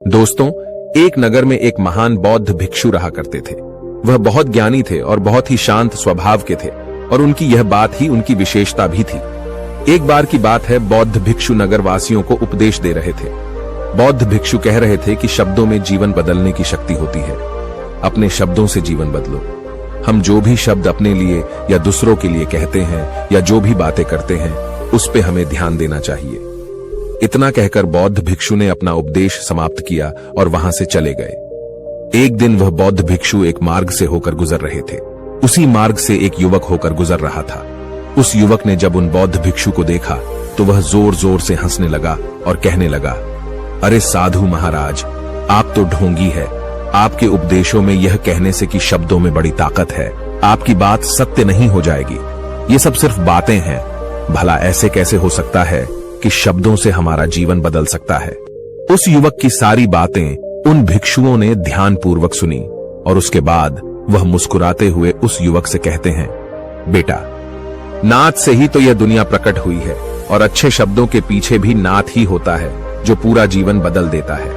दोस्तों, एक नगर में एक महान बौद्ध भिक्षु रहा करते थे। वह बहुत ज्ञानी थे और बहुत ही शांत स्वभाव के थे और उनकी यह बात ही उनकी विशेषता भी थी। एक बार की बात है, बौद्ध भिक्षु नगर वासियों को उपदेश दे रहे थे। बौद्ध भिक्षु कह रहे थे कि शब्दों में जीवन बदलने की शक्ति होती है। अपने शब्दों से जीवन बदलो। हम जो भी शब्द अपने लिए या दूसरों के लिए कहते हैं या जो भी बातें करते हैं, उस पे हमें ध्यान देना चाहिए। इतना कहकर बौद्ध भिक्षु ने अपना उपदेश समाप्त किया और वहां से चले गए। एक दिन वह बौद्ध भिक्षु एक मार्ग से होकर गुजर रहे थे। उसी मार्ग से एक युवक होकर गुजर रहा था। उस युवक ने जब उन बौद्ध भिक्षु को देखा तो वह जोर जोर से हंसने लगा और कहने लगा, अरे साधु महाराज, आप तो ढोंगी है। आपके उपदेशों में यह कहने से कि शब्दों में बड़ी ताकत है, आपकी बात सत्य नहीं हो जाएगी। ये सब सिर्फ बातें हैं। भला ऐसे कैसे हो सकता है कि शब्दों से हमारा जीवन बदल सकता है। उस युवक की सारी बातें उन भिक्षुओं ने ध्यानपूर्वक सुनी और उसके बाद वह मुस्कुराते हुए उस युवक से कहते हैं, बेटा, नाद से ही तो यह दुनिया प्रकट हुई है और अच्छे शब्दों के पीछे भी नाद ही होता है जो पूरा जीवन बदल देता है।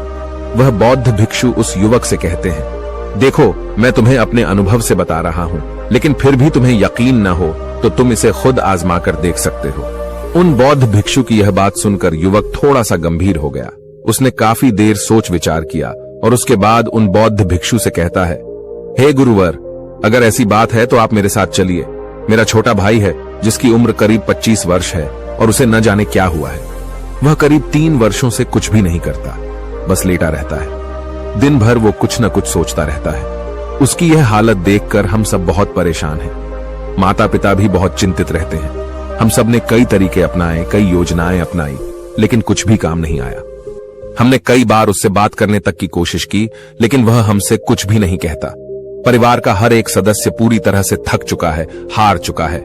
वह बौद्ध भिक्षु उस युवक से कहते हैं, देखो, मैं तुम्हें अपने अनुभव से बता रहा हूं, लेकिन फिर भी तुम्हें यकीन न हो तो तुम इसे खुद आजमा कर देख सकते हो। उन बौद्ध भिक्षु की यह बात सुनकर युवक थोड़ा सा गंभीर हो गया। उसने काफी देर सोच विचार किया और उसके बाद उन बौद्ध भिक्षु से कहता है, हे गुरुवर, अगर ऐसी बात है तो आप मेरे साथ चलिए। मेरा छोटा भाई है जिसकी उम्र करीब 25 वर्ष है और उसे न जाने क्या हुआ है। वह करीब 3 वर्षों से कुछ भी नहीं करता, बस लेटा रहता है। दिन भर वो कुछ न कुछ सोचता रहता है। उसकी यह हालत देखकर हम सब बहुत परेशान हैं। माता पिता भी बहुत चिंतित रहते हैं। हम सब ने कई तरीके अपनाए, कई योजनाएं अपनाई, लेकिन कुछ भी काम नहीं आया। हमने कई बार उससे बात करने तक की कोशिश की, लेकिन वह हमसे कुछ भी नहीं कहता। परिवार का हर एक सदस्य पूरी तरह से थक चुका है, हार चुका है।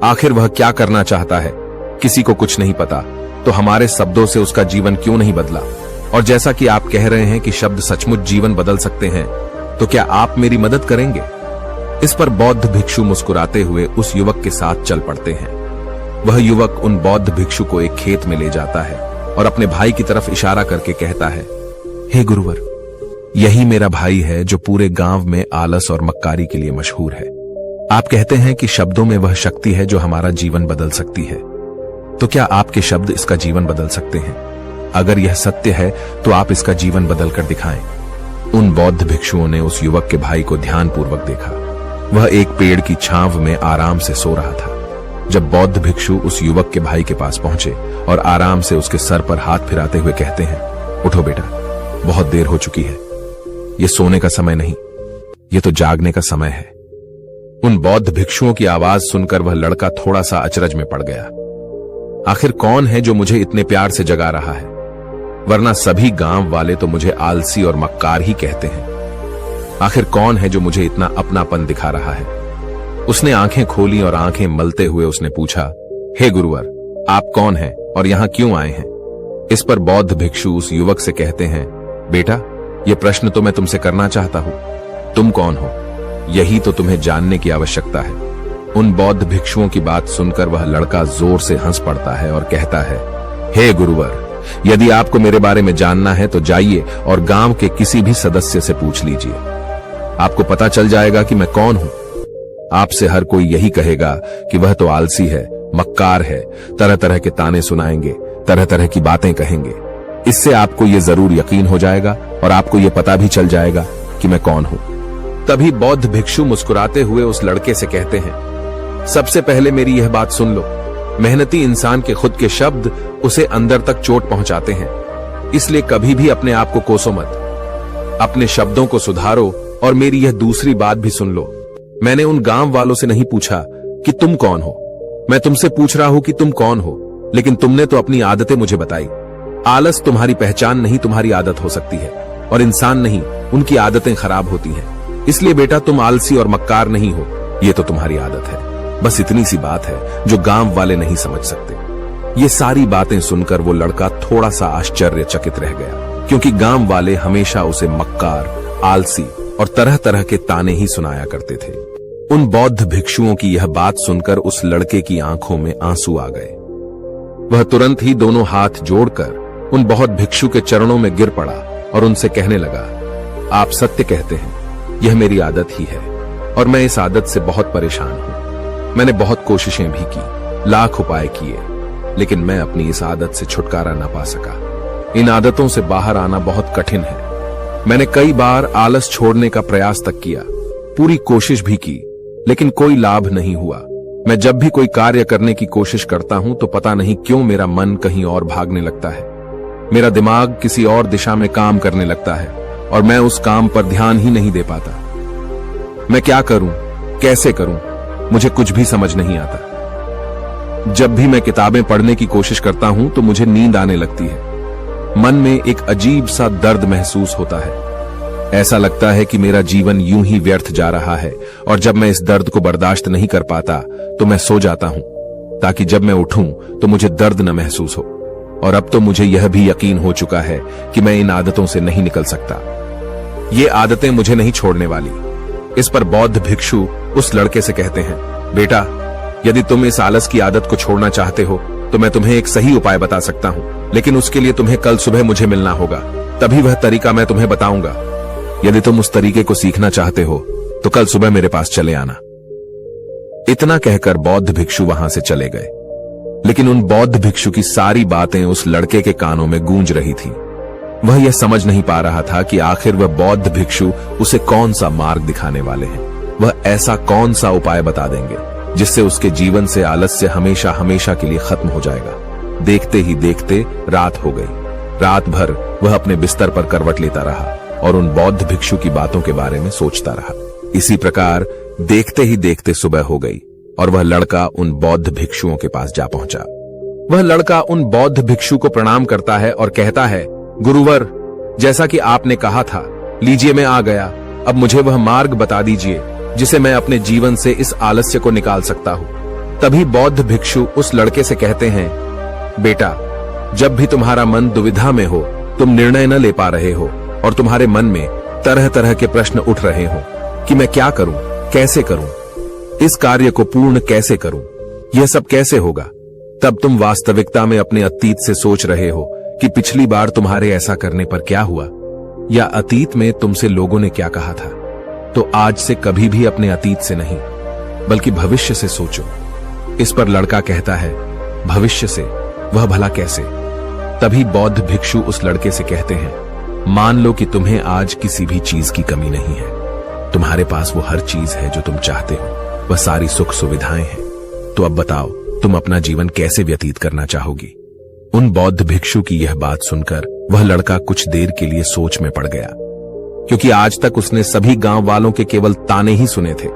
आखिर वह क्या करना चाहता है, किसी को कुछ नहीं पता। तो हमारे शब्दों से उसका जीवन क्यों नहीं बदला? और जैसा कि आप कह रहे हैं कि शब्द सचमुच जीवन बदल सकते हैं, तो क्या आप मेरी मदद करेंगे? इस पर बौद्ध भिक्षु मुस्कुराते हुए उस युवक के साथ चल पड़ते हैं। वह युवक उन बौद्ध भिक्षु को एक खेत में ले जाता है और अपने भाई की तरफ इशारा करके कहता है, हे गुरुवर, यही मेरा भाई है जो पूरे गांव में आलस और मक्कारी के लिए मशहूर है। आप कहते हैं कि शब्दों में वह शक्ति है जो हमारा जीवन बदल सकती है। तो क्या आपके शब्द इसका जीवन बदल सकते हैं? अगर यह सत्य है तो आप इसका जीवन बदल कर दिखाएं। उन बौद्ध भिक्षुओं ने उस युवक के भाई को ध्यानपूर्वक देखा। वह एक पेड़ की छांव में आराम से सो रहा था। जब बौद्ध भिक्षु उस युवक के भाई के पास पहुंचे और आराम से उसके सर पर हाथ फिराते हुए कहते हैं, उठो बेटा, बहुत देर हो चुकी है। ये सोने का समय नहीं, ये तो जागने का समय है। उन बौद्ध भिक्षुओं की आवाज सुनकर वह लड़का थोड़ा सा अचरज में पड़ गया। आखिर कौन है जो मुझे इतने प्यार से जगा रहा है? वरना सभी गांव वाले तो मुझे आलसी और मक्कार ही कहते हैं। आखिर कौन है जो मुझे इतना अपनापन दिखा रहा है? उसने आंखें खोली और आंखें मलते हुए उसने पूछा, हे गुरुवर, आप कौन हैं और यहां क्यों आए हैं? इस पर बौद्ध भिक्षु उस युवक से कहते हैं, बेटा, ये प्रश्न तो मैं तुमसे करना चाहता हूं। तुम कौन हो, यही तो तुम्हें जानने की आवश्यकता है। उन बौद्ध भिक्षुओं की बात सुनकर वह लड़का जोर से हंस पड़ता है और कहता है, हे गुरुवर, यदि आपको मेरे बारे में जानना है तो जाइए और गांव के किसी भी सदस्य से पूछ लीजिए। आपको पता चल जाएगा कि मैं कौन हूं। आपसे हर कोई यही कहेगा कि वह तो आलसी है, मक्कार है, तरह तरह के ताने सुनाएंगे, तरह तरह की बातें कहेंगे। इससे आपको ये जरूर यकीन हो जाएगा और आपको ये पता भी चल जाएगा कि मैं कौन हूं। तभी बौद्ध भिक्षु मुस्कुराते हुए उस लड़के से कहते हैं, सबसे पहले मेरी यह बात सुन लो। मेहनती इंसान के खुद के शब्द उसे अंदर तक चोट पहुंचाते हैं। इसलिए कभी भी अपने आप को कोसो मत। अपने शब्दों को सुधारो। और मेरी यह दूसरी बात भी सुन लो। मैंने उन गांव वालों से नहीं पूछा कि तुम कौन हो। मैं तुमसे पूछ रहा हूं कि तुम कौन हो, लेकिन तुमने तो अपनी आदतें मुझे बताई। आलस तुम्हारी पहचान नहीं, तुम्हारी आदत हो सकती है, और इंसान नहीं, उनकी आदतें खराब होती हैं। इसलिए बेटा, तुम आलसी और मक्कार नहीं हो, ये तो तुम्हारी आदत है। बस इतनी सी बात है जो गांव वाले नहीं समझ सकते। ये सारी बातें सुनकर वो लड़का थोड़ा सा आश्चर्यचकित रह गया, क्योंकि गांव वाले हमेशा उसे मक्कार, आलसी और तरह तरह के ताने ही सुनाया करते थे। उन बौद्ध भिक्षुओं की यह बात सुनकर उस लड़के की आंखों में आंसू आ गए। वह तुरंत ही दोनों हाथ जोड़कर उन बहुत भिक्षु के चरणों में गिर पड़ा और उनसे कहने लगा, आप सत्य कहते हैं, यह मेरी आदत ही है और मैं इस आदत से बहुत परेशान हूं। मैंने बहुत कोशिशें भी की, लाख उपाय किए, लेकिन मैं अपनी इस आदत से छुटकारा न पा सका। इन आदतों से बाहर आना बहुत कठिन है। मैंने कई बार आलस छोड़ने का प्रयास तक किया, पूरी कोशिश भी की, लेकिन कोई लाभ नहीं हुआ। मैं जब भी कोई कार्य करने की कोशिश करता हूं तो पता नहीं क्यों मेरा मन कहीं और भागने लगता है। मेरा दिमाग किसी और दिशा में काम करने लगता है और मैं उस काम पर ध्यान ही नहीं दे पाता। मैं क्या करूं, कैसे करूं, मुझे कुछ भी समझ नहीं आता। जब भी मैं किताबें पढ़ने की कोशिश करता हूं तो मुझे नींद आने लगती है। मन में एक अजीब सा दर्द महसूस होता है। ऐसा लगता है कि मेरा जीवन यूं ही व्यर्थ जा रहा है और जब मैं इस दर्द को बर्दाश्त नहीं कर पाता तो मैं सो जाता हूं, ताकि जब मैं उठूं तो मुझे दर्द न महसूस हो। और अब तो मुझे यह भी यकीन हो चुका है कि मैं इन आदतों से नहीं निकल सकता। ये आदतें मुझे नहीं छोड़ने वाली। इस पर बौद्ध भिक्षु उस लड़के से कहते हैं, बेटा, यदि तुम इस आलस की आदत को छोड़ना चाहते हो तो मैं तुम्हें एक सही उपाय बता सकता हूं, लेकिन उसके लिए तुम्हें कल सुबह मुझे मिलना होगा, तभी वह तरीका मैं तुम्हें बताऊंगा। यदि तुम उस तरीके को सीखना चाहते हो तो कल सुबह मेरे पास चले आना। इतना कहकर बौद्ध भिक्षु वहां से चले गए, लेकिन उन बौद्ध भिक्षु की सारी बातें उस लड़के के कानों में गूंज रही थी। वह यह समझ नहीं पा रहा था कि आखिर वह बौद्ध भिक्षु उसे कौन सा मार्ग दिखाने वाले हैं। वह ऐसा कौन सा उपाय बता देंगे जिससे उसके जीवन से आलस्य हमेशा हमेशा के लिए खत्म हो जाएगा। देखते ही देखते रात हो गई। रात भर वह अपने बिस्तर पर करवट लेता रहा और उन बौद्ध भिक्षु की बातों के बारे में सोचता रहा। इसी प्रकार देखते ही देखते सुबह हो गई और वह लड़का उन बौद्ध भिक्षुओं के पास जा पहुंचा। वह लड़का उन बौद्ध भिक्षु को प्रणाम करता है और कहता है, गुरुवर, जैसा कि आपने कहा था, लीजिए मैं आ गया। अब मुझे वह मार्ग बता दीजिए जिसे मैं अपने जीवन से इस आलस्य को निकाल सकता हूं। तभी बौद्ध भिक्षु उस लड़के से कहते हैं, बेटा, जब भी तुम्हारा मन दुविधा में हो, तुम निर्णय न ले पा रहे हो और तुम्हारे मन में तरह तरह के प्रश्न उठ रहे हो कि मैं क्या करूं, कैसे करूं, इस कार्य को पूर्ण कैसे करूं, यह सब कैसे होगा, तब तुम वास्तविकता में अपने अतीत से सोच रहे हो कि पिछली बार तुम्हारे ऐसा करने पर क्या हुआ, या अतीत में तुमसे लोगों ने क्या कहा था। तो आज से कभी भी अपने अतीत से नहीं, बल्कि भविष्य से सोचो। इस पर लड़का कहता है, भविष्य से, वह भला कैसे? तभी बौद्ध भिक्षु उस लड़के से कहते हैं, मान लो कि तुम्हें आज किसी भी चीज की कमी नहीं है। तुम्हारे पास वो हर चीज है जो तुम चाहते हो, वह सारी सुख सुविधाएं हैं। तो अब बताओ, तुम अपना जीवन कैसे व्यतीत करना चाहोगी? उन बौद्ध भिक्षु की यह बात सुनकर वह लड़का कुछ देर के लिए सोच में पड़ गया, क्योंकि आज तक उसने सभी गांव वालों के केवल ताने ही सुने थे।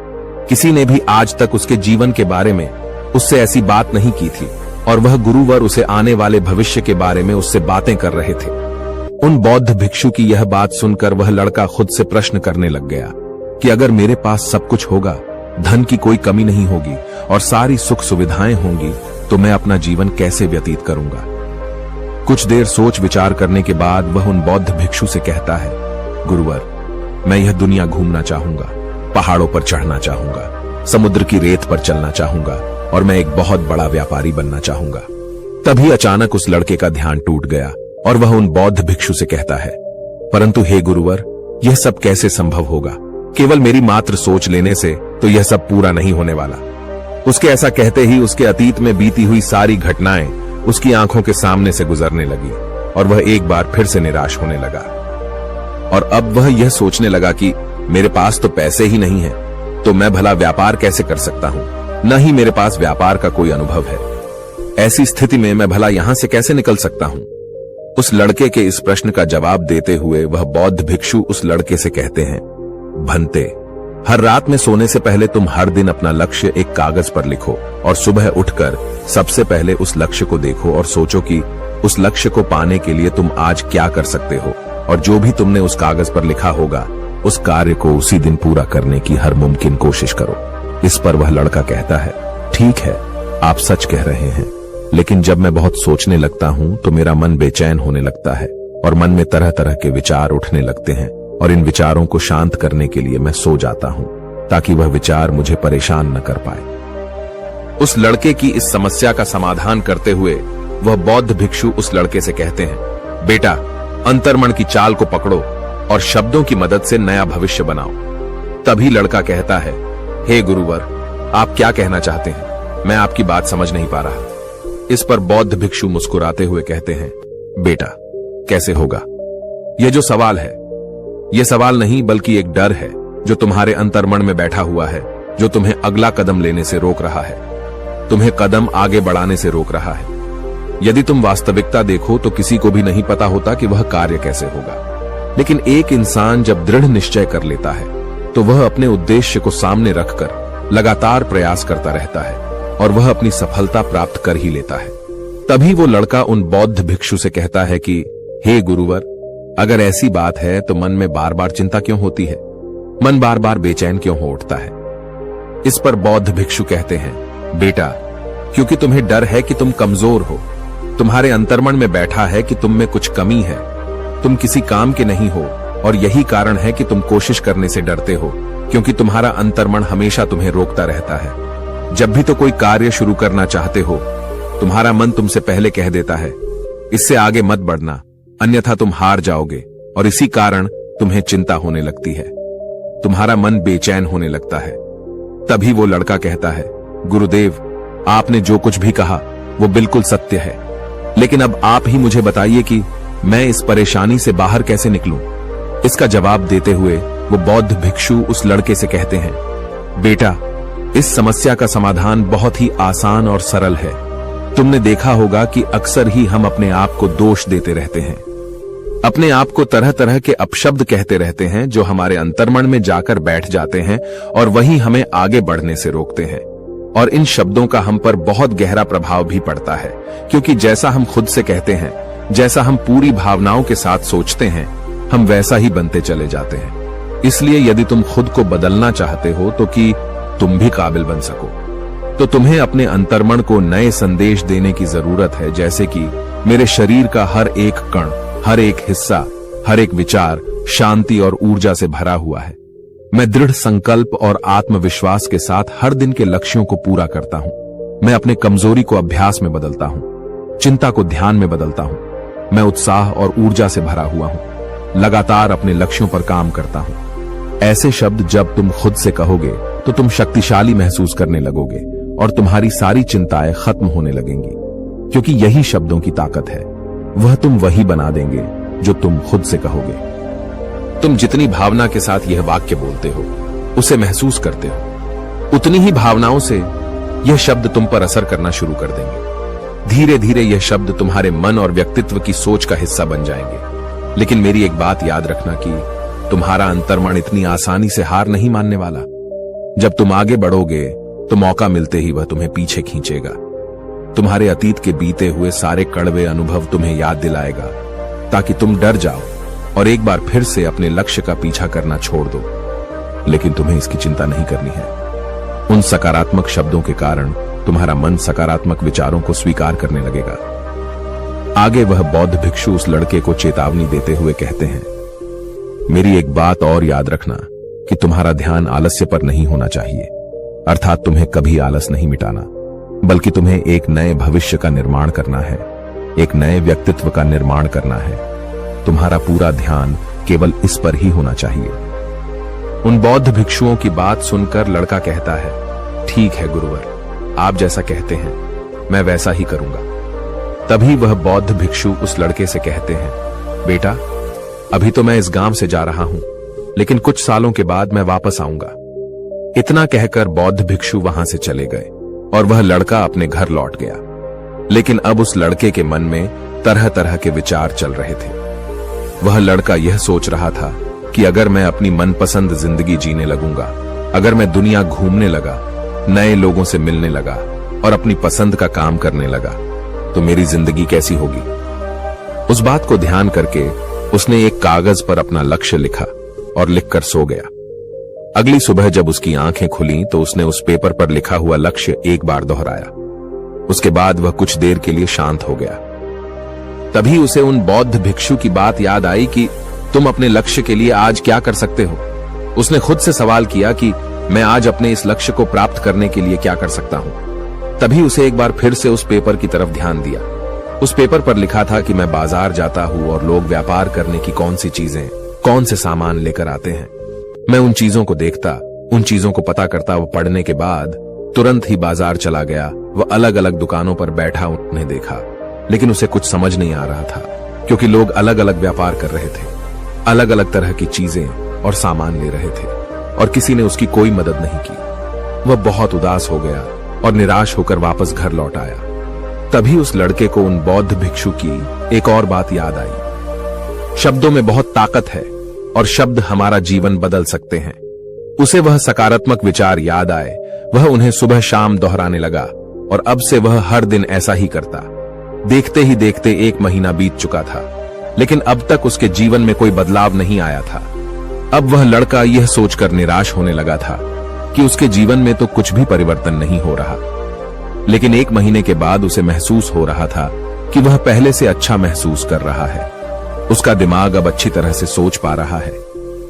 किसी ने भी आज तक उसके जीवन के बारे में उससे ऐसी बात नहीं की थी और वह गुरुवर उसे आने वाले भविष्य के बारे में उससे बातें कर रहे थे। उन बौद्ध भिक्षु की यह बात सुनकर वह लड़का खुद से प्रश्न करने लग गया कि अगर मेरे पास सब कुछ होगा, धन की कोई कमी नहीं होगी और सारी सुख सुविधाएं होंगी, तो मैं अपना जीवन कैसे व्यतीत करूंगा? कुछ देर सोच विचार करने के बाद वह उन बौद्ध भिक्षु से कहता है, गुरुवर, मैं यह दुनिया घूमना चाहूंगा, पहाड़ों पर चढ़ना चाहूंगा, समुद्र की रेत पर चलना चाहूंगा और मैं एक बहुत बड़ा व्यापारी बनना चाहूंगा। तभी अचानक उस लड़के का ध्यान टूट गया और वह उन बौद्ध भिक्षु से कहता है, परंतु हे गुरुवर, यह सब कैसे संभव होगा? केवल मेरी मात्र सोच लेने से तो यह सब पूरा नहीं होने वाला। उसके ऐसा कहते ही उसके अतीत में बीती हुई सारी घटनाएं उसकी आंखों के सामने से गुजरने लगी और वह एक बार फिर से निराश होने लगा। और अब वह यह सोचने लगा कि मेरे पास तो पैसे ही नहीं है, तो मैं भला व्यापार कैसे कर सकता हूं? न ही मेरे पास व्यापार का कोई अनुभव है। ऐसी स्थिति में मैं भला यहां से कैसे निकल सकता हूं? उस लड़के के इस प्रश्न का जवाब देते हुए वह बौद्ध भिक्षु उस लड़के से कहते हैं, भंते, हर रात में सोने से पहले तुम हर दिन अपना लक्ष्य एक कागज पर लिखो और सुबह उठकर सबसे पहले उस लक्ष्य को देखो और सोचो कि उस लक्ष्य को पाने के लिए तुम आज क्या कर सकते हो, और जो भी तुमने उस कागज पर लिखा होगा उस कार्य को उसी दिन पूरा करने की हर मुमकिन कोशिश करो। इस पर वह लड़का कहता है, ठीक है, आप सच कह रहे हैं, लेकिन जब मैं बहुत सोचने लगता हूं तो मेरा मन बेचैन होने लगता है और मन में तरह तरह के विचार उठने लगते हैं और इन विचारों को शांत करने के लिए मैं सो जाता हूं ताकि वह विचार मुझे परेशान न कर पाए। उस लड़के की इस समस्या का समाधान करते हुए वह बौद्ध भिक्षु उस लड़के से कहते हैं, बेटा, अंतर्मन की चाल को पकड़ो और शब्दों की मदद से नया भविष्य बनाओ। तभी लड़का कहता है, हे गुरुवर, आप क्या कहना चाहते हैं? मैं आपकी बात समझ नहीं पा रहा। इस पर बौद्ध भिक्षु मुस्कुराते हुए कहते हैं, बेटा, कैसे होगा? यह जो सवाल है, यह सवाल नहीं बल्कि एक डर है जो तुम्हारे अंतर्मन में बैठा हुआ है, जो तुम्हें अगला कदम लेने से रोक रहा है, तुम्हें कदम आगे बढ़ाने से रोक रहा है। यदि तुम वास्तविकता देखो तो किसी को भी नहीं पता होता कि वह कार्य कैसे होगा, लेकिन एक इंसान जब दृढ़ निश्चय कर लेता है तो वह अपने उद्देश्य को सामने रखकर लगातार प्रयास करता रहता है और वह अपनी सफलता प्राप्त कर ही लेता है। तभी वो लड़का उन बौद्ध भिक्षु से कहता है कि हे गुरुवर, अगर ऐसी बात है तो मन में बार बार चिंता क्यों होती है? मन बार बार बेचैन क्यों हो उठता है? इस पर बौद्ध भिक्षु कहते हैं, बेटा, क्योंकि तुम्हें डर है कि तुम कमजोर हो। तुम्हारे अंतर्मन में बैठा है कि तुम में कुछ कमी है, तुम किसी काम के नहीं हो, और यही कारण है कि तुम कोशिश करने से डरते हो, क्योंकि तुम्हारा अंतर्मन हमेशा तुम्हें रोकता रहता है। जब भी तो कोई कार्य शुरू करना चाहते हो, तुम्हारा मन तुमसे पहले कह देता है, इससे आगे मत बढ़ना, अन्यथा तुम हार जाओगे, और इसी कारण तुम्हें चिंता होने लगती है, तुम्हारा मन बेचैन होने लगता है। तभी वो लड़का कहता है, गुरुदेव, आपने जो कुछ भी कहा वो बिल्कुल सत्य है, लेकिन अब आप ही मुझे बताइए कि मैं इस परेशानी से बाहर कैसे निकलूं? इसका जवाब देते हुए वो बौद्ध भिक्षु उस लड़के से कहते हैं, बेटा, इस समस्या का समाधान बहुत ही आसान और सरल है। तुमने देखा होगा कि अक्सर ही हम अपने आप को दोष देते रहते हैं, अपने आप को तरह तरह के अपशब्द कहते रहते हैं जो हमारे अंतर्मन में जाकर बैठ जाते हैं और वही हमें आगे बढ़ने से रोकते हैं। और इन शब्दों का हम पर बहुत गहरा प्रभाव भी पड़ता है, क्योंकि जैसा हम खुद से कहते हैं, जैसा हम पूरी भावनाओं के साथ सोचते हैं, हम वैसा ही बनते चले जाते हैं। इसलिए यदि तुम खुद को बदलना चाहते हो तो कि तुम भी काबिल बन सको, तो तुम्हें अपने अंतर्मन को नए संदेश देने की जरूरत है, जैसे कि मेरे शरीर का हर एक कण, हर एक हिस्सा, हर एक विचार शांति और ऊर्जा से भरा हुआ है। मैं दृढ़ संकल्प और आत्मविश्वास के साथ हर दिन के लक्ष्यों को पूरा करता हूं। मैं अपने कमजोरी को अभ्यास में बदलता हूं, चिंता को ध्यान में बदलता हूं। मैं उत्साह और ऊर्जा से भरा हुआ हूं, लगातार अपने लक्ष्यों पर काम करता हूं। ऐसे शब्द जब तुम खुद से कहोगे तो तुम शक्तिशाली महसूस करने लगोगे और तुम्हारी सारी चिंताएं खत्म होने लगेंगी, क्योंकि यही शब्दों की ताकत है। वह तुम वही बना देंगे जो तुम खुद से कहोगे। तुम जितनी भावना के साथ यह वाक्य बोलते हो, उसे महसूस करते हो, उतनी ही भावनाओं से यह शब्द तुम पर असर करना शुरू कर देंगे। धीरे धीरे यह शब्द तुम्हारे मन और व्यक्तित्व की सोच का हिस्सा बन जाएंगे। लेकिन मेरी एक बात याद रखना कि तुम्हारा अंतर्मन इतनी आसानी से हार नहीं मानने वाला। जब तुम आगे बढ़ोगे तो मौका मिलते ही वह तुम्हें पीछे खींचेगा। तुम्हारे अतीत के बीते हुए सारे कड़वे अनुभव तुम्हें याद दिलाएगा, ताकि तुम डर जाओ और एक बार फिर से अपने लक्ष्य का पीछा करना छोड़ दो। लेकिन तुम्हें इसकी चिंता नहीं करनी है। उन सकारात्मक शब्दों के कारण तुम्हारा मन सकारात्मक विचारों को स्वीकार करने लगेगा। आगे वह बौद्ध भिक्षु उस लड़के को चेतावनी देते हुए कहते हैं, मेरी एक बात और याद रखना कि तुम्हारा ध्यान आलस्य पर नहीं होना चाहिए, अर्थात तुम्हें कभी आलस नहीं मिटाना, बल्कि तुम्हें एक नए भविष्य का निर्माण करना है, एक नए व्यक्तित्व का निर्माण करना है। तुम्हारा पूरा ध्यान केवल इस पर ही होना चाहिए। उन बौद्ध भिक्षुओं की बात सुनकर लड़का कहता है, ठीक है गुरुवर, आप जैसा कहते हैं मैं वैसा ही करूंगा। तभी वह बौद्ध भिक्षु उस लड़के से कहते हैं, बेटा, अभी तो मैं इस गांव से जा रहा हूं, लेकिन कुछ सालों के बाद मैं वापस आऊंगा। इतना कहकर बौद्ध भिक्षु वहां से चले गए और वह लड़का अपने घर लौट गया। लेकिन अब उस लड़के के मन में तरह तरह के विचार चल रहे थे। वह लड़का यह सोच रहा था कि अगर मैं अपनी मनपसंद जिंदगी जीने लगूंगा, अगर मैं दुनिया घूमने लगा, नए लोगों से मिलने लगा और अपनी पसंद का काम करने लगा, तो मेरी जिंदगी कैसी होगी। उस बात को ध्यान करके उसने एक कागज पर अपना लक्ष्य लिखा और लिखकर सो गया। अगली सुबह जब उसकी आंखें खुली तो उसने उस पेपर पर लिखा हुआ लक्ष्य एक बार दोहराया। उसके बाद वह कुछ देर के लिए शांत हो गया। तभी उसे उन बौद्ध भिक्षु की बात याद आई कि तुम अपने लक्ष्य के लिए आज क्या कर सकते हो। उसने खुद से सवाल किया कि मैं आज अपने इस लक्ष्य को प्राप्त करने के लिए क्या कर सकता हूं। तभी उसे एक बार फिर से उस पेपर की तरफ ध्यान दिया। उस पेपर पर लिखा था कि मैं बाजार जाता हूँ और लोग व्यापार करने की कौन सी चीजें, कौन से सामान लेकर आते हैं। मैं उन चीजों को देखता, उन चीजों को पता करता। वो पढ़ने के बाद तुरंत ही बाजार चला गया। वह अलग अलग दुकानों पर बैठा उन्हें देखा, लेकिन उसे कुछ समझ नहीं आ रहा था, क्योंकि लोग अलग अलग व्यापार कर रहे थे, अलग अलग तरह की चीजें और सामान ले रहे थे, और किसी ने उसकी कोई मदद नहीं की। वह बहुत उदास हो गया और निराश होकर वापस घर लौट आया। तभी उस लड़के को उन बौद्ध भिक्षु की एक और बात याद आई। शब्दों में बहुत ताकत है और शब्द हमारा जीवन बदल सकते हैं। उसे वह सकारात्मक विचार याद आए। वह उन्हें सुबह शाम दोहराने लगा और अब से वह हर दिन ऐसा ही करता। देखते ही देखते 1 महीना बीत चुका था, लेकिन अब तक उसके जीवन में कोई बदलाव नहीं आया था। अब वह लड़का यह सोचकर निराश होने लगा था कि उसके जीवन में तो कुछ भी परिवर्तन नहीं हो रहा। लेकिन 1 महीने के बाद उसे महसूस हो रहा था कि वह पहले से अच्छा महसूस कर रहा है। उसका दिमाग अब अच्छी तरह से सोच पा रहा है।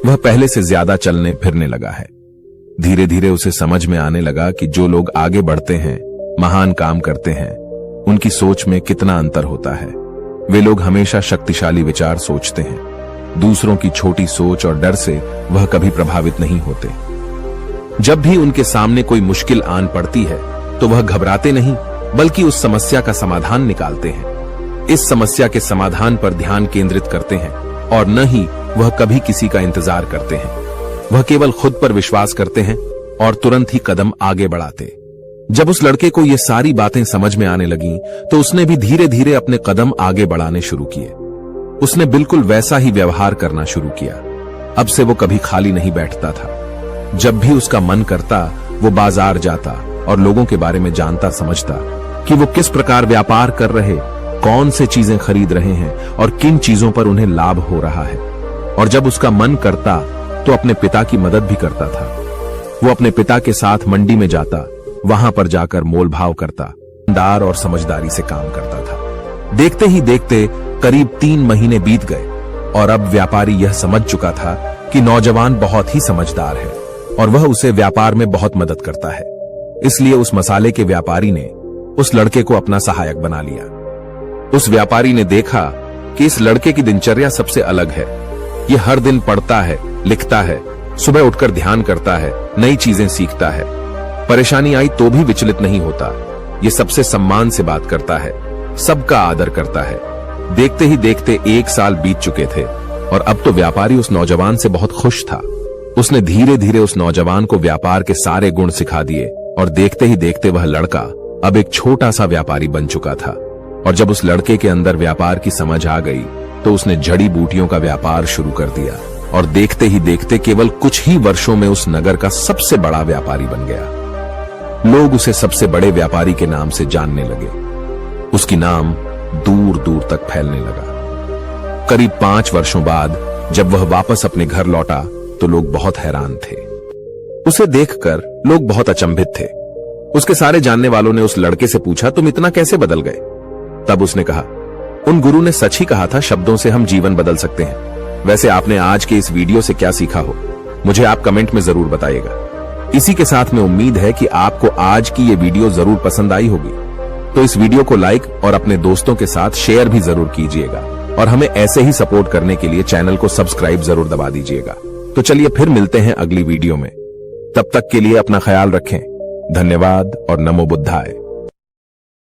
वह पहले से ज्यादा चलने फिरने लगा है। धीरे धीरे उसे समझ में आने लगा कि जो लोग आगे बढ़ते हैं, महान काम करते हैं, उनकी सोच में कितना अंतर होता है। वे लोग हमेशा शक्तिशाली विचार सोचते हैं। दूसरों की छोटी सोच और डर से वह कभी प्रभावित नहीं होते। जब भी उनके सामने कोई मुश्किल आन पड़ती है तो वह घबराते नहीं, बल्कि उस समस्या का समाधान निकालते हैं। इस समस्या के समाधान पर ध्यान केंद्रित करते हैं और न ही वह कभी किसी का इंतजार करते हैं। वह केवल खुद पर विश्वास करते हैं और तुरंत ही कदम आगे बढ़ाते। जब उस लड़के को ये सारी बातें समझ में आने लगीं, तो उसने भी धीरे धीरे अपने कदम आगे बढ़ाने शुरू किए। उसने बिल्कुल वैसा ही व्यवहार करना शुरू किया। अब से वो कभी खाली नहीं बैठता था। जब भी उसका मन करता, वो बाजार जाता और लोगों के बारे में जानता समझता कि वो किस प्रकार व्यापार कर रहे, कौन से चीजें खरीद रहे हैं और किन चीजों पर उन्हें लाभ हो रहा है। और जब उसका मन करता तो अपने पिता की मदद भी करता था। वो अपने पिता के साथ मंडी में जाता, वहां पर जाकर मोल भाव करता, ईमानदार और समझदारी से काम करता था। देखते ही देखते करीब 3 महीने बीत गए और अब व्यापारी यह समझ चुका था कि नौजवान बहुत ही समझदार है और वह उसे व्यापार में बहुत मदद करता है। इसलिए उस मसाले के व्यापारी ने उस लड़के को अपना सहायक बना लिया। उस व्यापारी ने देखा कि इस लड़के की दिनचर्या सबसे अलग है। ये हर दिन पढ़ता है, लिखता है, सुबह उठकर ध्यान करता है, नई चीजें सीखता है। परेशानी आई तो भी विचलित नहीं होता। ये सबसे सम्मान से बात करता है, सबका आदर करता है। देखते ही देखते 1 साल बीत चुके थे और अब तो व्यापारी उस नौजवान से बहुत खुश था। उसने धीरे धीरे उस नौजवान को व्यापार के सारे गुण सिखा दिए और देखते ही देखते वह लड़का अब एक छोटा सा व्यापारी बन चुका था। और जब उस लड़के के अंदर व्यापार की समझ आ गई तो उसने जड़ी बूटियों का व्यापार शुरू कर दिया और देखते ही देखते केवल कुछ ही वर्षों में उस नगर का सबसे बड़ा व्यापारी बन गया। लोग उसे सबसे बड़े व्यापारी के नाम से जानने लगे। उसकी नाम दूर दूर तक फैलने लगा। करीब 5 वर्षों बाद जब वह वापस अपने घर लौटा तो लोग बहुत हैरान थे। उसे देखकर लोग बहुत अचंभित थे। उसके सारे जानने वालों ने उस लड़के से पूछा, तुम इतना कैसे बदल गए? तब उसने कहा, उन गुरु ने सच ही कहा था, शब्दों से हम जीवन बदल सकते हैं। वैसे आपने आज के इस वीडियो से क्या सीखा हो, मुझे आप कमेंट में जरूर बताइएगा। इसी के साथ में उम्मीद है कि आपको आज की ये वीडियो जरूर पसंद आई होगी। तो इस वीडियो को लाइक और अपने दोस्तों के साथ शेयर भी जरूर कीजिएगा और हमें ऐसे ही सपोर्ट करने के लिए चैनल को सब्सक्राइब जरूर दबा दीजिएगा। तो चलिए फिर मिलते हैं अगली वीडियो में। तब तक के लिए अपना ख्याल रखें। धन्यवाद और नमो बुद्धाय।